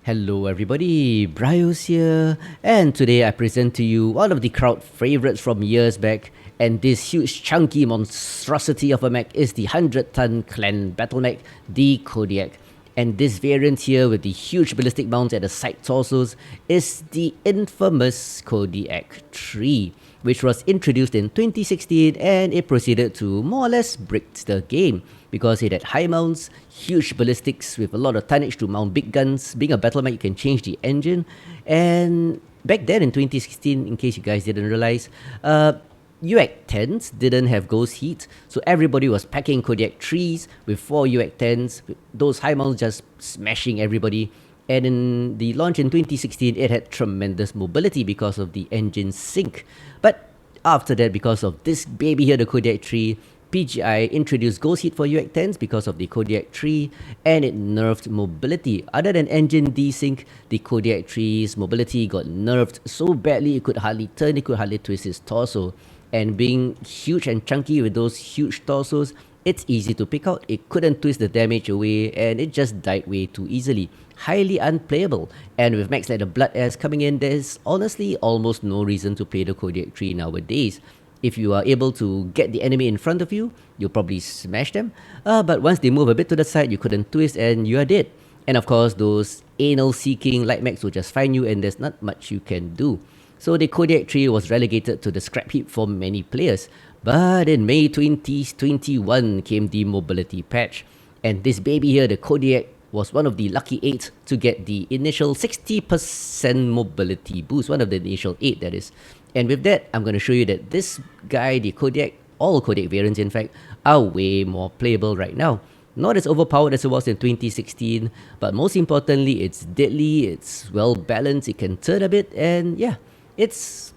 Hello everybody, BrioS here, and today I present to you one of the crowd favorites from years back, and this huge chunky monstrosity of a mech is the 100-ton clan battle mech, the Kodiak. And this variant here with the huge ballistic mounts at the side torsos is the infamous Kodiak-3, which was introduced in 2016 and it proceeded to more or less break the game because it had high mounts, huge ballistics with a lot of tonnage to mount big guns. Being a battle mech, you can change the engine. And back then in 2016, in case you guys didn't realize, UAC-10s didn't have ghost heat, so everybody was packing Kodiak-3s with 4 UAC-10s, those high mounts just smashing everybody. And in the launch in 2016, it had tremendous mobility because of the engine sync. But after that, because of this baby here, the Kodiak-3, PGI introduced ghost heat for UAC-10s because of the Kodiak-3, and it nerfed mobility. Other than engine desync, the Kodiak-3's mobility got nerfed so badly it could hardly turn, it could hardly twist its torso. And being huge and chunky with those huge torsos, it's easy to pick out. It couldn't twist the damage away and it just died way too easily. Highly unplayable. And with mechs like the BrioS coming in, there's honestly almost no reason to play the Kodiak-3 nowadays. If you are able to get the enemy in front of you, you'll probably smash them. But once they move a bit to the side, you couldn't twist and you are dead. And of course, those anal-seeking light mechs will just find you and there's not much you can do. So the Kodiak-3 was relegated to the scrap heap for many players. But in May 2021 came the mobility patch. And this baby here, the Kodiak, was one of the lucky 8 to get the initial 60% mobility boost. One of the initial 8, that is. And with that, I'm going to show you that this guy, the Kodiak, all Kodiak variants in fact, are way more playable right now. Not as overpowered as it was in 2016, but most importantly, it's deadly, it's well balanced, it can turn a bit, and yeah, it's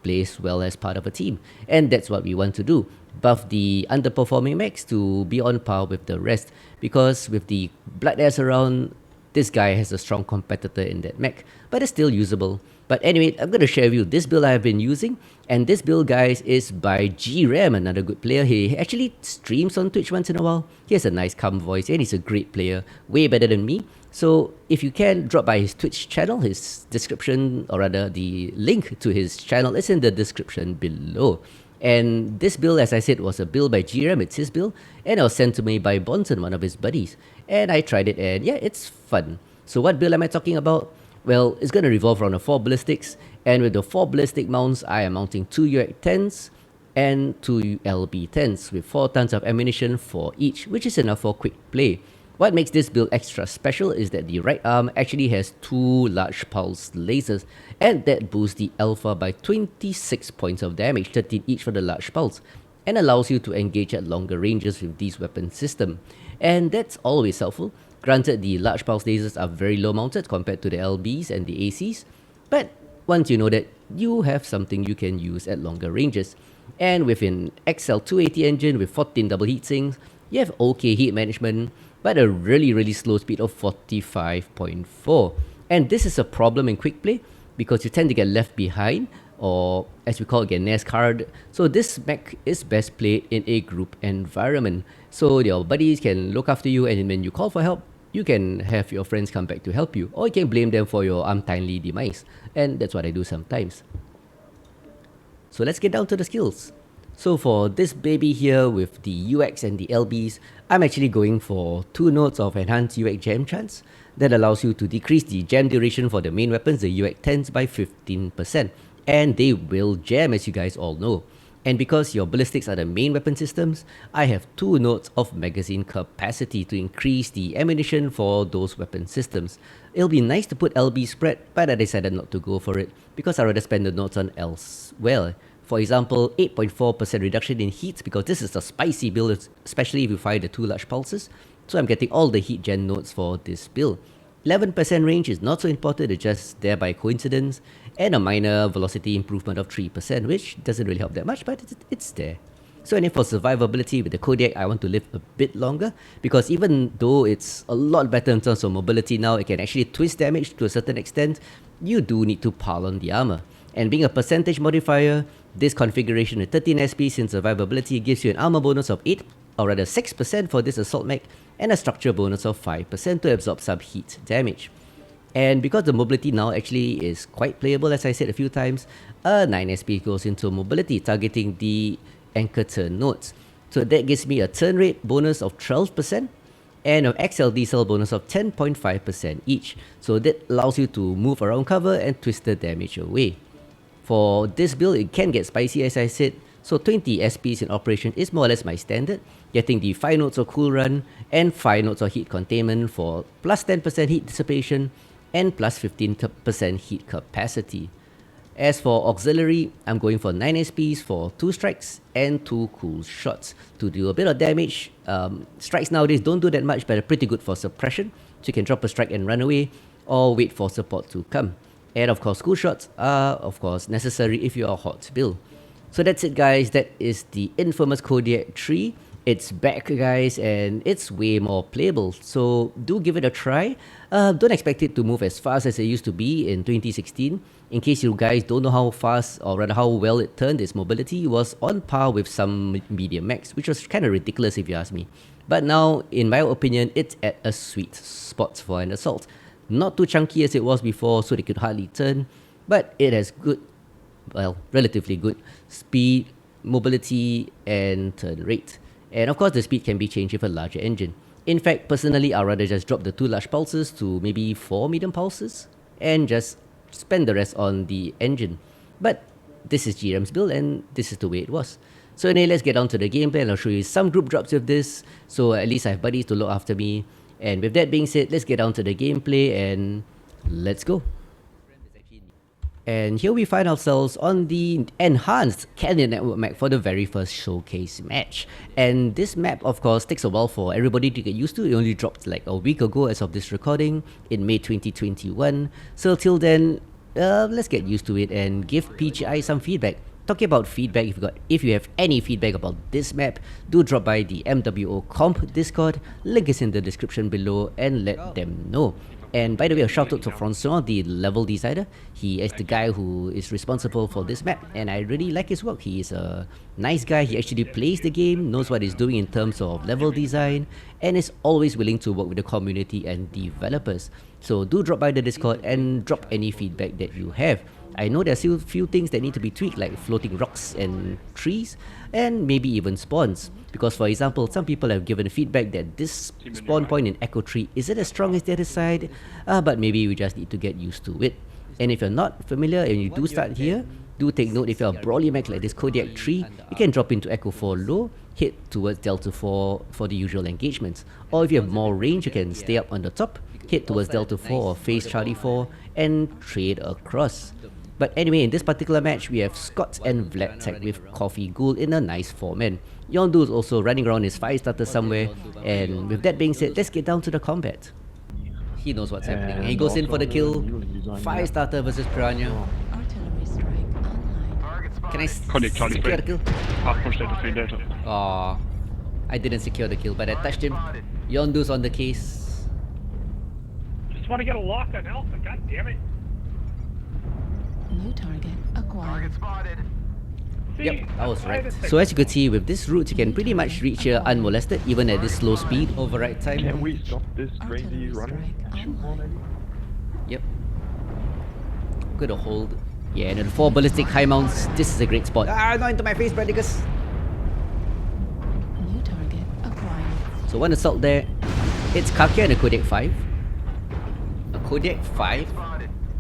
plays well as part of a team. And that's what we want to do. Buff the underperforming mechs to be on par with the rest. Because with the BrioS around, this guy has a strong competitor in that mech, but it's still usable. But anyway, I'm going to share with you this build I have been using. And this build, guys, is by GeeRam, another good player. He actually streams on Twitch once in a while. He has a nice calm voice and he's a great player, way better than me. So if you can, drop by his Twitch channel. His description, or rather the link to his channel is in the description below. And this build, as I said, was a build by GeeRam. It's his build. And it was sent to me by Bonson, one of his buddies. And I tried it and yeah, it's fun. So what build am I talking about? Well, it's going to revolve around the 4 ballistics, and with the 4 ballistic mounts, I am mounting 2 UAC-10s and 2 LB-10s with 4 tons of ammunition for each, which is enough for quick play. What makes this build extra special is that the right arm actually has 2 large pulse lasers, and that boosts the alpha by 26 points of damage, 13 each for the large pulse, and allows you to engage at longer ranges with these weapon system. And that's always helpful. Granted, the large pulse lasers are very low mounted compared to the LBs and the ACs, but once you know that, you have something you can use at longer ranges. And with an XL280 engine with 14 double heatsinks, you have okay heat management, but a really slow speed of 45.4. And this is a problem in quick play, because you tend to get left behind, or as we call it, get NASCAR'd. So this mech is best played in a group environment. So your buddies can look after you, and when you call for help, you can have your friends come back to help you, or you can blame them for your untimely demise. And that's what I do sometimes. So let's get down to the skills. So for this baby here with the UX and the LBs, I'm actually going for 2 nodes of enhanced UX jam chance. That allows you to decrease the jam duration for the main weapons, the UX-10s, by 15%. And they will jam, as you guys all know. And because your ballistics are the main weapon systems, I have 2 nodes of magazine capacity to increase the ammunition for those weapon systems. It'll be nice to put LB spread, but I decided not to go for it because I'd rather spend the nodes on elsewhere. For example, 8.4% reduction in heat, because this is a spicy build, especially if you fire the 2 large pulses. So I'm getting all the heat gen nodes for this build. 11% range is not so important, it's just there by coincidence, and a minor velocity improvement of 3%, which doesn't really help that much, but it's there. So and for survivability with the Kodiak, I want to live a bit longer, because even though it's a lot better in terms of mobility now, it can actually twist damage to a certain extent, you do need to pile on the armor. And being a percentage modifier, this configuration with 13 SP in survivability gives you an armor bonus of 8, or rather 6% for this assault mech, and a structure bonus of 5% to absorb some heat damage. And because the mobility now actually is quite playable, as I said a few times, a 9SP goes into mobility, targeting the anchor turn nodes. So that gives me a turn rate bonus of 12% and an XLD cell bonus of 10.5% each. So that allows you to move around cover and twist the damage away. For this build, it can get spicy, as I said, so 20 SPs in operation is more or less my standard, getting the 5 nodes of cool run and 5 nodes of heat containment for plus 10% heat dissipation and plus 15% heat capacity. As for auxiliary, I'm going for 9 SPs for 2 strikes and 2 cool shots to do a bit of damage. Strikes nowadays don't do that much, but are pretty good for suppression, so you can drop a strike and run away or wait for support to come. And of course, cool shots are of course necessary if you are hot build. So that's it, guys. That is the infamous Kodiak-3. It's back, guys, and it's way more playable. So do give it a try. Don't expect it to move as fast as it used to be in 2016. In case you guys don't know how fast, or rather how well it turned, its mobility was on par with some medium mechs, which was kind of ridiculous if you ask me. But now, in my opinion, it's at a sweet spot for an assault. Not too chunky as it was before, so they could hardly turn, but it has good, well, relatively good speed, mobility, and turn rate. And of course, the speed can be changed with a larger engine. In fact, personally, I'd rather just drop the 2 large pulses to maybe 4 medium pulses and just spend the rest on the engine. But this is GeeRam's build, and this is the way it was. So anyway, let's get on to the gameplay, and I'll show you some group drops with this, so at least I have buddies to look after me. And with that being said, let's get on to the gameplay and let's go. And here we find ourselves on the enhanced Canyon Network map for the very first showcase match. And this map, of course, takes a while for everybody to get used to. It only dropped like a week ago as of this recording in May 2021. So till then, let's get used to it and give PGI some feedback. Talking about feedback, if you have any feedback about this map, do drop by the MWO comp Discord. Link is in the description below and let them know. And by the way, a shout out to François, the level designer. He is the guy who is responsible for this map, and I really like his work. He is a nice guy. He actually plays the game, knows what he's doing in terms of level design, and is always willing to work with the community and developers. So do drop by the Discord and drop any feedback that you have. I know there's still a few things that need to be tweaked, like floating rocks and trees, and maybe even spawns. Because for example, some people have given feedback that this spawn point in Echo 3 isn't as strong as the other side, but maybe we just need to get used to it. And if you're not familiar and you do start here, do take note, if you're a brawly mech like this Kodiak-3, you can drop into Echo 4 low, hit towards Delta 4 for the usual engagements. Or if you have more range, you can stay up on the top, hit towards Delta 4 or face Charlie 4, and trade across. But anyway, in this particular match, we have Scott and Vlad tag with Coffee Ghoul in a nice 4-man. Yondu is also running around his 5-starter somewhere, and with that being said, let's get down to the combat. He knows what's happening, and he goes in for the kill. 5-starter versus Piranha. Can I secure the kill? Aww, I didn't secure the kill, but I touched him. Yondu's on the case. Just want to get a lock on Alpha, god damn it. New target acquired. Target spotted. Yep, I was right. So as you could see, with this route, you can pretty much reach here unmolested, even at this slow speed override time. Can we stop this crazy running? Yep. Gonna hold. Yeah, and then 4 ballistic high mounts. This is a great spot. Ah, not into my face, Bradicus. New target acquired. So one assault there. It's Kakia and a Kodiak-5. A Kodiak-5.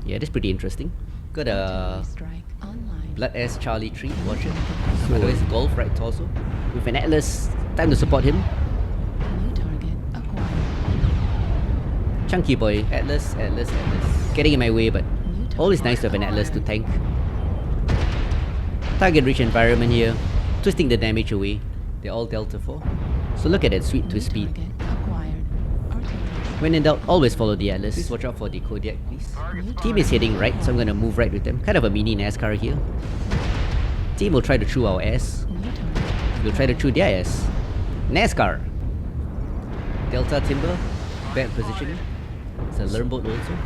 Yeah, that's pretty interesting. Got a BrioS Charlie 3, watch it. Otherwise, golf right torso. With an Atlas, time to support him. New target acquired. Chunky boy, Atlas. Getting in my way, but always nice to have an Atlas to tank. Target rich environment here, twisting the damage away. They're all Delta 4. So look at that sweet twist speed. When in doubt, always follow the Atlas. Watch out for the Kodiak, please. Team is heading right, so I'm gonna move right with them. Kind of a mini NASCAR here. Team will try to chew our ass. We'll try to chew their ass. NASCAR! Delta Timber, bad positioning. It's a learn boat also.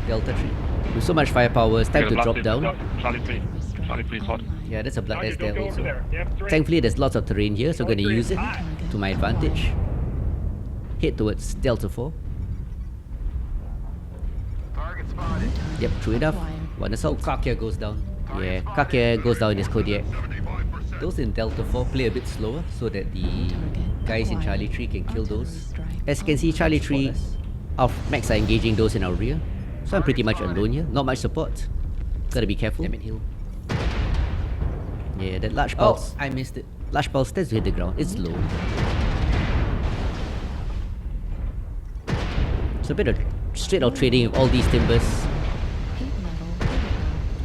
Delta 3. With so much firepower, it's time to drop down. Charlie 3 is hot. Yeah, that's a blood S there also. Thankfully, there's lots of terrain here, so I'm gonna use it to my advantage. Head towards Delta 4. Yep, true enough. One assault. Kakia goes down. Yeah, Kakia goes down in his Kodiak. Those in Delta 4 play a bit slower so that the guys in Charlie 3 can kill those. As you can see, Charlie 3, our mechs are engaging those in our rear. So I'm pretty much alone here, not much support. Gotta be careful. Damn it, heal. Yeah, that large pulse. I missed it. Large pulse tends to hit the ground. It's low. It's a bit of straight out trading with all these timbers.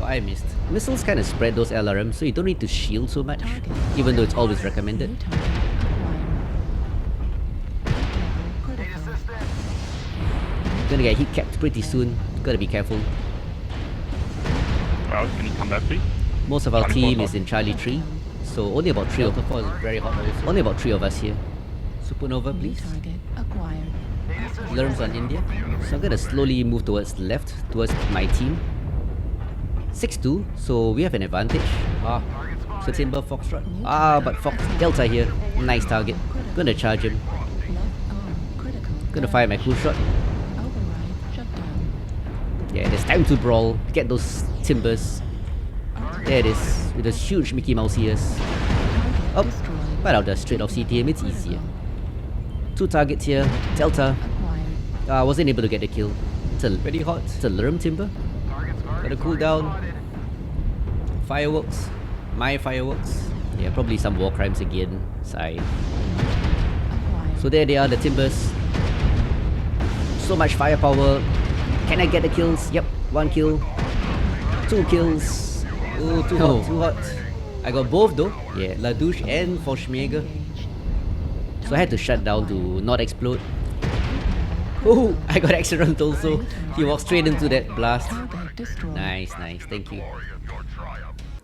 Oh, I missed. Missiles kind of spread those LRMs, so you don't need to shield so much, even though it's always recommended. Gonna get heat capped pretty soon. Gotta be careful. Well, can you come back, please? Most of our team is in Charlie 3, so only about 3 of us. Is very hot also. Only about 3 of us here. Supernova, please. Target acquired. Lerms on India. So I'm gonna slowly move towards the left, towards my team. 6-2, so we have an advantage. So Timber Foxtrot. But Fox Delta here. Nice target. Gonna charge him. Left arm critical. Gonna fire my cool shot. Override shut down. Yeah, it's time to brawl. Get those timbers. There it is, with those huge Mickey Mouse ears. Oh, Destroyed. but I'll just straight off CTM, it's easier. 2 targets here. Delta. Acquired. I wasn't able to get the kill. It's a very hot. It's a Lerm timber. Gotta cool down. Fireworks. My fireworks. Yeah, probably some war crimes again. Sigh. Acquired. So there they are, the timbers. So much firepower. Can I get the kills? Yep, 1 kill. 2 kills. Oh, too hot, too hot. I got both though. Yeah, Ladouche and Forschmeiger. Engaged. So I had to shut down to not explode. Oh, I got accident also. He walked straight into that blast. Target destroyed. Nice, thank you.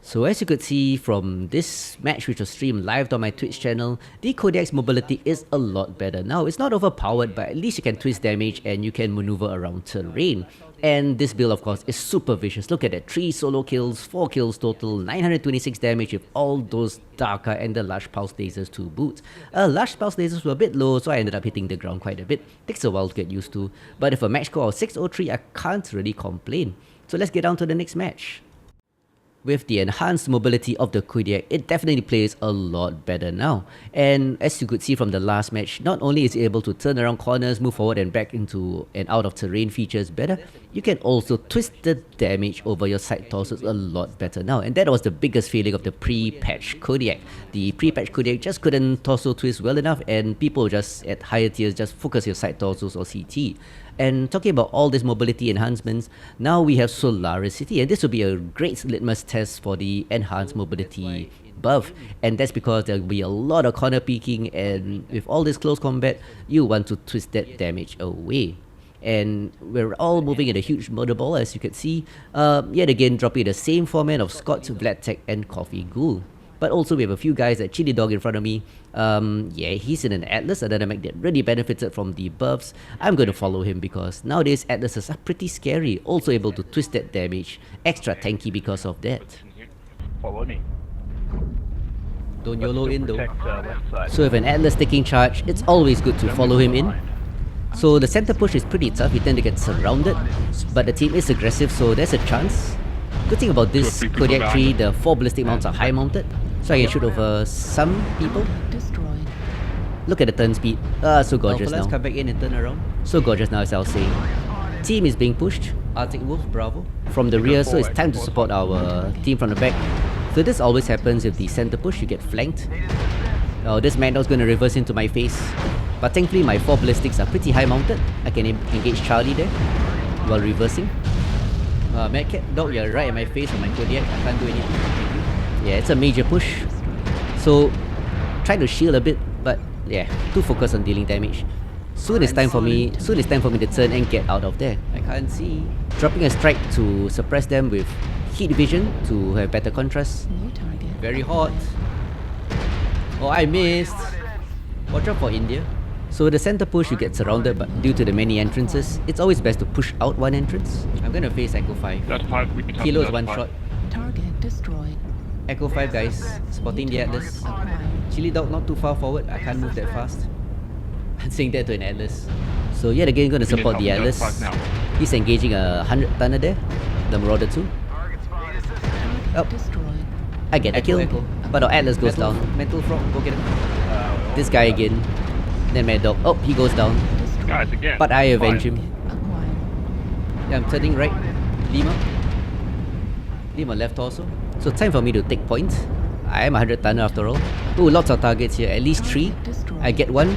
So as you could see from this match which was streamed live on my Twitch channel, the Kodiak's mobility is a lot better. Now it's not overpowered, but at least you can twist damage and you can maneuver around terrain. And this build of course is super vicious. Look at that, 3 solo kills, 4 kills total, 926 damage with all those Darka and the large pulse lasers to boot. Large pulse lasers were a bit low, so I ended up hitting the ground quite a bit. Takes a while to get used to, but with a match score of 603, I can't really complain. So let's get down to the next match. With the enhanced mobility of the Kodiak, it definitely plays a lot better now. And as you could see from the last match, not only is it able to turn around corners, move forward and back into and out of terrain features better, you can also twist the damage over your side torsos a lot better now. And that was the biggest failing of the pre-patch Kodiak. The pre-patch Kodiak just couldn't torso twist well enough, and people just at higher tiers just focus your side torsos or CT. And talking about all these mobility enhancements, now we have Solaricity, and this will be a great litmus test for the enhanced mobility buff. And that's because there will be a lot of corner peeking, and with all this close combat, you want to twist that damage away. And we're all moving in a huge murder ball, as you can see. Yet again, dropping the same format of Scott, Vladtech, and Coffee Ghoul. But also we have a few guys at Chili Dog in front of me. Yeah, he's in an Atlas, another mech that really benefited from the buffs. I'm going to follow him because nowadays Atlases are pretty scary. Also able to twist that damage. Extra tanky because of that. Follow me. Don't YOLO in though. Protect, left side. So if an Atlas taking charge, it's always good to follow him in. So the center push is pretty tough, you tend to get surrounded. But the team is aggressive, so there's a chance. Good thing about this Kodiak-3, the 4 ballistic mounts are high mounted, so I can shoot over some people. Destroyed. Look at the turn speed. So gorgeous now. Come back in and turn around. So gorgeous now, as I was saying. Team is being pushed. Arctic Wolf, Bravo. From the rear, so it's time to support our team from the back. So this always happens with the center push, you get flanked. Oh, this Magdal's gonna reverse into my face. But thankfully my 4 ballistics are pretty high mounted. I can engage Charlie there while reversing. Mech Dog, you're right at my face on my Kodiak. I can't do anything. Yeah, it's a major push. So, try to shield a bit, but yeah, too focused on dealing damage. Soon it's time for me to turn and get out of there. I can't see. Dropping a strike to suppress them with heat vision to have better contrast. New target. Very hot. Oh, I missed. Watch out for India. So the center push, you get surrounded, but due to the many entrances, it's always best to push out one entrance. I'm gonna face Echo 5. That's 5. We can Kilo is that's 1 5. shot. Target destroyed. Echo 5 guys, spotting the Atlas. Acquired. Chili Dog not too far forward, I can't move that fast. I'm saying that to an Atlas. So yet again, gonna support the We need help, Atlas. that's 5 now. He's engaging a 100 tonner there, the Marauder 2. Oh, Destroyed. I get the kill, but our Atlas goes down. Mental frog, go get him. This guy again. Then Mad Dog. Oh, he goes down. Destroyed. Guys, again. But I avenge him. Acquired. Yeah, I'm turning right. Lima. Lima left torso. So time for me to take points. I am a 100 tonner after all. Ooh, lots of targets here. At least 3. I get 1.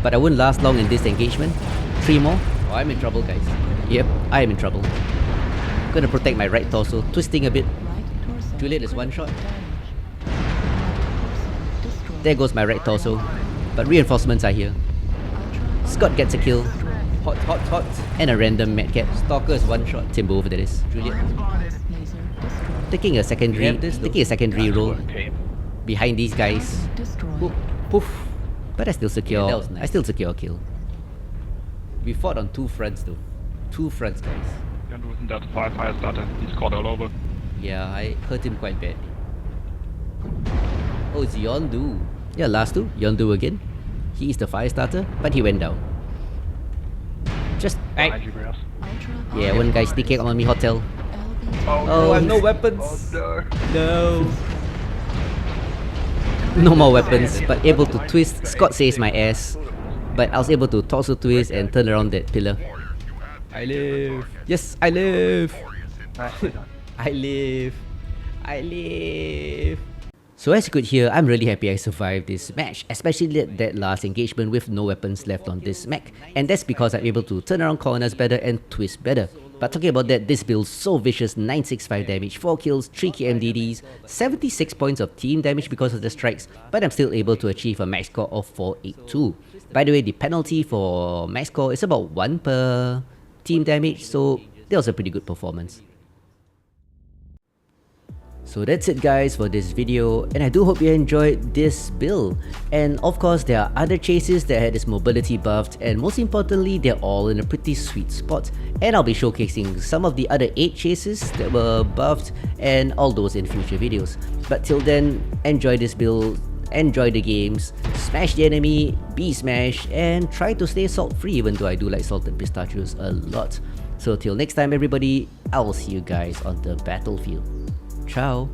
But I won't last long in this engagement. 3 more. Oh, I'm in trouble, guys. Yep, I am in trouble. Gonna protect my right torso. Twisting a bit. Right torso. Juliet is one shot. Damage. Torso destroyed. There goes my right torso. But reinforcements are here. Ultra Scott gets a kill. Hot, hot, hot. And a random medcat. Stalker is one shot. Timbo over that is. Juliet. laser destroyed. Taking a secondary, have this, taking a secondary role Tape. behind these guys. Destroyed. Poof, poof. But I still secure. Yeah, that was nice. I still secure a kill. We fought on 2 fronts though. 2 fronts, guys. Yondu isn't that fire starter. He's caught all over. Yeah, I hurt him quite badly. Oh, it's Yondu. Yeah, last 2. Yondu again. He is the fire starter, but he went down. Just Behind you, BrioS. Ultra yeah, one guy sneaking on me hotel. LV. Oh, I have no weapons. no. No. No more weapons, but able to twist. Scott saves my ass, but I was able to torso twist and turn around that pillar. I live. Yes, I live. Nicely done. I live. I live. So as you could hear, I'm really happy I survived this match, especially that last engagement with no weapons left on this mech. And that's because I'm able to turn around corners better and twist better. But talking about that, this build's so vicious, 965 damage, 4 kills, 3 KMDDs, 76 points of team damage because of the strikes, but I'm still able to achieve a max score of 482. By the way, the penalty for max score is about 1 per team damage, so that was a pretty good performance. So that's it guys for this video, and I do hope you enjoyed this build. And of course there are other chases that had this mobility buffed, and most importantly they're all in a pretty sweet spot. And I'll be showcasing some of the other 8 chases that were buffed and all those in future videos. But till then, enjoy this build, enjoy the games, smash the enemy, be smashed, and try to stay salt free, even though I do like salted pistachios a lot. So till next time everybody, I will see you guys on the battlefield. Ciao!